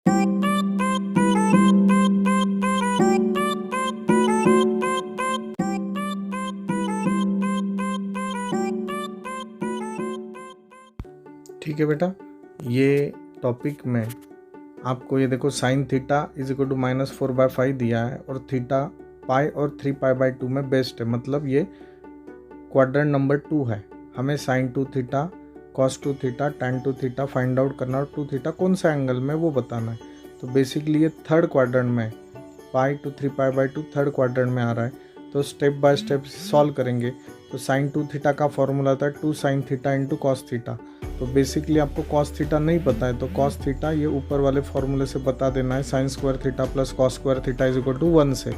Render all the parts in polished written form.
ठीक है बेटा, ये टॉपिक में आपको ये देखो sine theta is equal to -4/5 दिया है और थीटा पाई और 3π/2 में बेस्ट है, मतलब ये क्वाड्रेंट नंबर 2 है। हमें sine 2 theta, cos 2 theta, tan 2 theta find out करना और 2 थीटा कौन सा एंगल में वो बताना है। तो बेसिकली ये थर्ड क्वाड्रेंट में, पाई टू 3π/2 थर्ड क्वाड्रेंट में आ रहा है। तो स्टेप बाय स्टेप सॉल्व करेंगे। तो साइन 2 थीटा का फॉर्मूला था 2 sin theta into cos theta. तो बेसिकली आपको कॉस थीटा नहीं पता है तो कॉस थीटा ये ऊपर वाले फॉर्मूले से बता देना है, sine square theta plus cos square theta is equal to 1 से।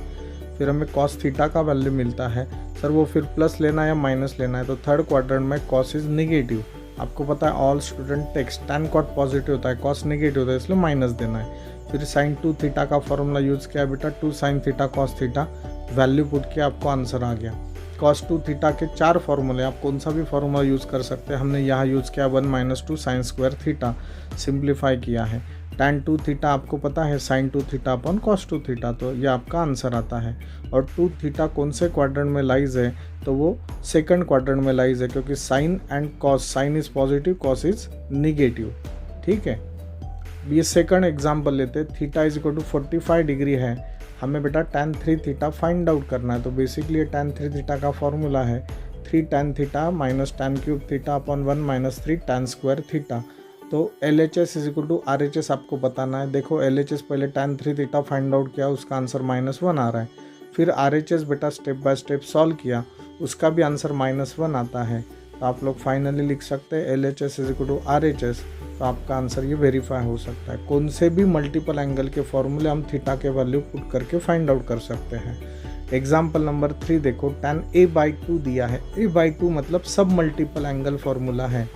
फिर हमें कॉस थीटा का वैल्यू मिलता है, सर वो फिर प्लस लेना है या माइनस लेना है। तो थर्ड क्वाड्रेंट में कॉस इज निगेटिव, आपको पता है all student text tan cot positive होता है, कॉस नेगेटिव होता है, इसलिए माइनस देना है। फिर साइन 2 थीटा का फॉर्मूला यूज़ किया बेटा, 2 sin theta cos theta, value put किया, आपको आंसर आ गया। कॉस 2 थीटा के 4 फॉर्मूले, आप कौन सा भी फॉर्मूला यूज़ कर सकते हैं। हमने यहाँ यूज़ किया 1 - 2 sin स्क्वायर थीटा, सिंप्लीफाई किया है। tan 2 थीटा आपको पता है sin 2 theta upon cos 2 theta, तो ये आपका आंसर आता है। और 2 थीटा कौन से क्वाड्रेंट में लाइज है, तो वो सेकंड क्वाड्रेंट में लाइज है, क्योंकि sine and cos, sine is positive cos is negative. ठीक है, ये सेकंड एग्जाम्पल लेते हैं। Theta is equal to 45 degree है, हमें बेटा tan 3 थीटा फाइंड आउट करना है। तो बेसिकली ये tan 3 थीटा का फॉर्मूला है 3 tan theta minus tan cube theta upon 1 - 3 tan square theta. तो LHS is equal to RHS आपको बताना है। देखो LHS पहले tan 3 थीटा फाइंड आउट किया, उसका आंसर -1 आ रहा है। फिर RHS बेटा स्टेप बाय स्टेप सॉल्व किया, उसका भी आंसर -1 आता है। तो आप लोग फाइनली लिख सकते हैं LHS is equal to RHS। तो आपका आंसर ये वेरीफाई हो सकता है। कौन से भी मल्टीपल एंगल के फॉर्मूले हम थीटा के वैल्यू पुट करके फाइंड आउट कर सकते हैं। एग्जाम्पल नंबर 3 देखो, tan a/2 दिया है। a/2 मतलब सब मल्टीपल एंगल फॉर्मूला है।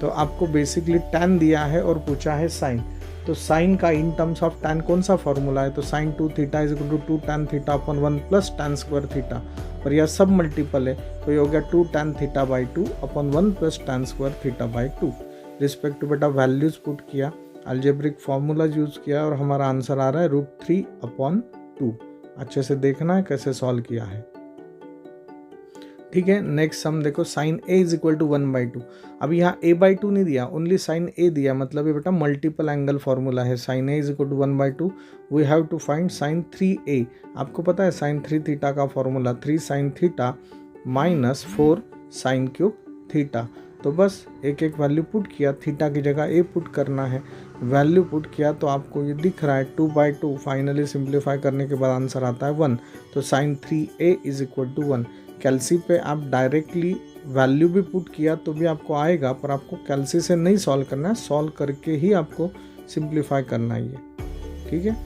तो आपको बेसिकली tan दिया है और पूछा है साइन। तो साइन का इन टर्म्स ऑफ tan कौन सा फॉर्मूला है, तो sine 2 theta is equal to 2 tan theta upon 1 plus tan square theta. पर यह सब मल्टीपल है, तो ये हो गया 2 tan theta upon 1 plus tan square theta. Respect to बेटा वैल्यूज पुट किया, अलजेब्रिक फॉर्मूलाज यूज किया और हमारा आंसर आ रहा है √3/2। अच्छे से देखना है कैसे सॉल्व किया है। ठीक है, नेक्स्ट सम देखो, sine a is equal to 1/2। अब यहाँ a/2 नहीं दिया, ओनली साइन a दिया, मतलब ये बेटा मल्टीपल एंगल फॉर्मूला है। Sine a is equal to 1/2, we have to find sine 3a। आपको पता है साइन 3 थीटा का formula 3 sin theta minus 4 sin cube theta. तो बस एक एक वैल्यू पुट किया, थीटा की जगह a पुट करना है, वैल्यू पुट किया तो आपको ये दिख रहा है 2/2। फाइनली सिंप्लीफाई करने के बाद आंसर आता है 1। तो sine 3a is equal to 1। Calci पे आप डायरेक्टली वैल्यू भी पुट किया तो भी आपको आएगा, पर आपको कैल्सी से नहीं सॉल्व करना है, सॉल्व करके ही आपको सिंप्लीफाई करना है ये। ठीक है,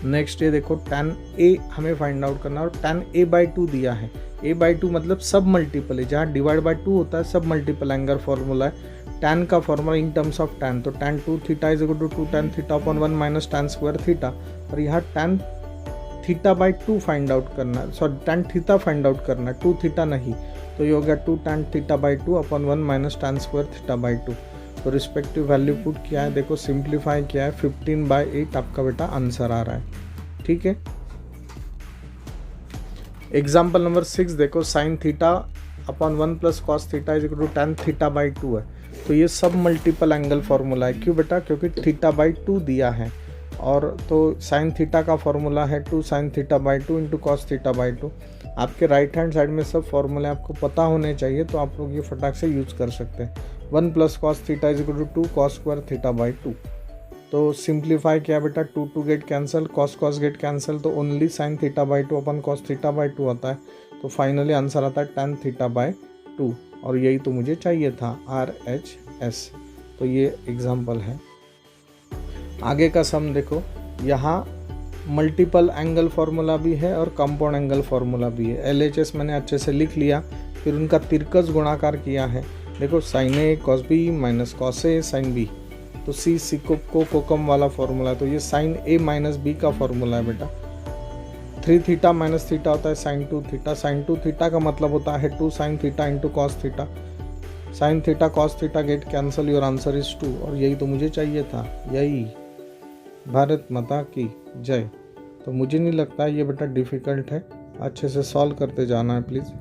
नेक्स्ट ये देखो, tan a हमें फाइंड आउट करना है और tan a/2 दिया है। a/2 मतलब सब मल्टीपल है, जहाँ डिवाइड बाय 2 होता है सब मल्टीपल एंगल फॉर्मूला है। tan का formula in terms of tan, तो tan 2 theta is equal to 2 tan theta upon 1 minus tan square theta. और यहाँ tan थीटा/2 फाइंड आउट करना है, sorry tan theta find out करना है, 2 थीटा नहीं। तो ये हो गया 2 tan theta upon 1 minus tan square theta. तो रिस्पेक्टिव वैल्यू पुट किया है, देखो सिंप्लीफाई किया है, 15/8 आपका बेटा आंसर आ रहा है। ठीक है, एग्जाम्पल नंबर 6 देखो, sine theta upon 1 plus cos theta is equal to tan theta है। तो ये सब मल्टीपल एंगल फॉर्मूला है। क्यों बेटा, क्योंकि थीटा/2 दिया है। और तो साइन थीटा का फॉर्मूला है 2 sin थीटा/2 इंटू कॉस थीटा/2। आपके राइट हैंड साइड में सब फॉर्मूले आपको पता होने चाहिए, तो आप लोग ये फटाक से यूज़ कर सकते हैं। 1 plus cos theta is equal to 2 cos square theta. तो सिंप्लीफाई किया बेटा, 2 get cancel, cos get cancel, तो ओनली साइन थीटा/2 अपन कॉस थीटा/2 आता है। तो फाइनली आंसर आता है tan थीटा/2, और यही तो मुझे चाहिए था, RHS। तो ये एग्जाम्पल है। आगे का सम देखो, यहाँ मल्टीपल एंगल फार्मूला भी है और कंपाउंड एंगल फार्मूला भी है। LHS मैंने अच्छे से लिख लिया, फिर उनका तिरकस गुणाकार किया है। देखो साइन a cos b माइनस कॉस a साइन b, तो C कोकम वाला फॉर्मूला है। तो ये साइन a माइनस b का फॉर्मूला है बेटा। 3 थीटा माइनस थीटा होता है साइन 2 थीटा। साइन 2 थीटा का मतलब होता है 2 sin theta into cos theta. Sine theta cos theta get cancel, your answer is 2। और यही तो मुझे चाहिए था, यही। भारत माता की जय। तो मुझे नहीं लगता ये बेटा डिफ़िकल्ट है, अच्छे से सॉल्व करते जाना है प्लीज़।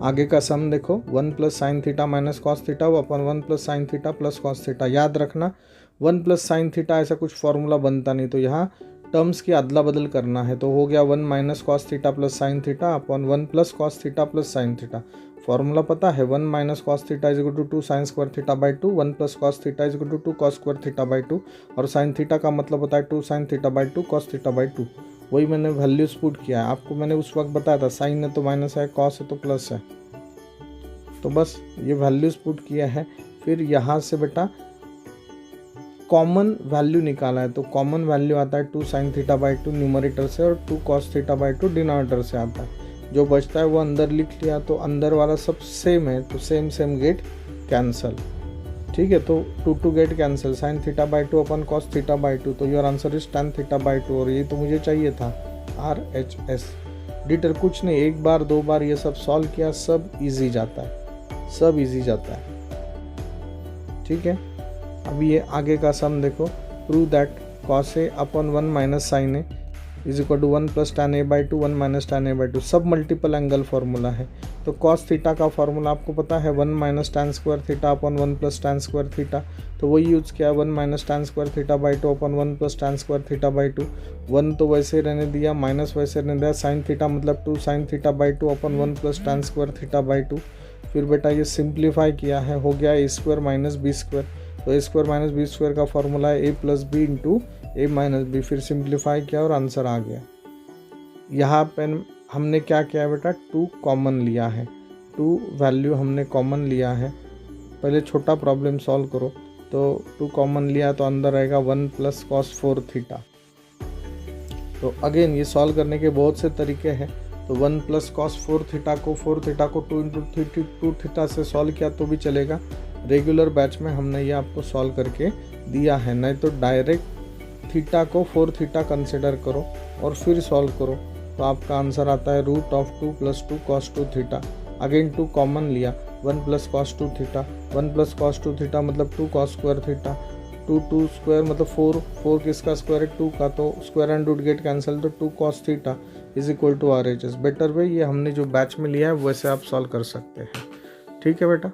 आगे का सम देखो, 1 plus sine theta minus cos theta अपन 1 plus sine theta plus cos theta. याद रखना 1 प्लस साइन थीटा ऐसा कुछ फॉर्मूला बनता नहीं, तो यहाँ टर्म्स की अदला बदल करना है। तो हो गया 1 minus cos theta plus sine theta अपन 1 plus cos theta plus sine theta. Formula पता है, 1 minus cos theta is equal to 2 sine square theta by 2, 1 plus cos theta is equal to 2 cos square theta by 2, और sine theta का मतलब होता है 2 sine theta by 2 cos theta by 2। वही मैंने values put किया है, आपको मैंने उस वक्त बताया था साइन है तो माइनस है, कॉस है तो प्लस है, तो बस ये वैल्यूज पुट किया है। फिर यहाँ से बेटा कॉमन वैल्यू निकाला है, तो कॉमन वैल्यू आता है 2 साइन थीटा बाई 2 न्यूमरेटर से और 2 कॉस थीटा बाई 2 डिनोमिनेटर से आता है। जो बचता है वो अंदर लिख लिया, तो अंदर वाला सब सेम है, तो सेम सेम गेट कैंसल। ठीक है, तो 2 get cancel, sign theta by 2 upon cos theta by 2, तो your answer is tan theta by 2। और ये तो मुझे चाहिए था, RHS। डिटर कुछ नहीं, एक बार दो बार ये सब सॉल्व किया, सब इजी जाता है, सब इजी जाता है। ठीक है, अब ये आगे का सम देखो, prove that cos A upon 1 minus sine A is equal to 1 plus tan a by 2 1 minus tan a by 2। सब मल्टीपल एंगल फार्मूला है, तो कॉस थीटा का फार्मूला आपको पता है 1 माइनस tan स्क्वायर थीटा अपन 1 प्लस tan स्क्वायर थीटा, तो वही यूज़ किया 1 minus tan square theta by 2 upon 1 plus tan square theta by 2। 1 तो वैसे रहने दिया, माइनस वैसे रहने दिया, साइन थीटा मतलब 2 sine theta by 2 upon 1 plus tan square theta by 2। फिर बेटा ये सिंप्लीफाई किया है, हो गया ए स्क्वायर माइनस बी स्क्वायर, तो ए स्क्वायर माइनस बी स्क्वायर का फॉर्मूला है ए प्लस बी इंटू ए माइनस बी। फिर सिंप्लीफाई किया और आंसर आ गया। यहाँ पे हमने क्या किया है बेटा, 2 कॉमन लिया है, 2 वैल्यू हमने कॉमन लिया है। पहले छोटा प्रॉब्लम सॉल्व करो, तो 2 कॉमन लिया तो अंदर रहेगा 1 प्लस कॉस 4 थीटा। तो अगेन ये सॉल्व करने के बहुत से तरीके हैं, तो 1 प्लस कॉस 4 थीटा को 2 इंटू 2 थीटा से सॉल्व किया तो भी चलेगा। रेगुलर बैच में हमने ये आपको सॉल्व करके दिया है, नहीं तो डायरेक्ट थीटा को 4 थीटा कंसिडर करो और फिर सॉल्व करो, तो आपका आंसर आता है √2 + 2 cos 2 थीटा। अगेन 2 कॉमन लिया, 1 plus cos 2 theta, 1 plus cos 2 theta मतलब 2 कॉस स्क्वायर थीटा, 2 स्क्वायर मतलब 4 किसका स्क्वायर है 2 का, तो square and root get cancel, तो 2 cos theta is equal to RHS। Better way ये हमने जो बैच में लिया है वैसे आप सॉल्व कर सकते हैं। ठीक है बेटा।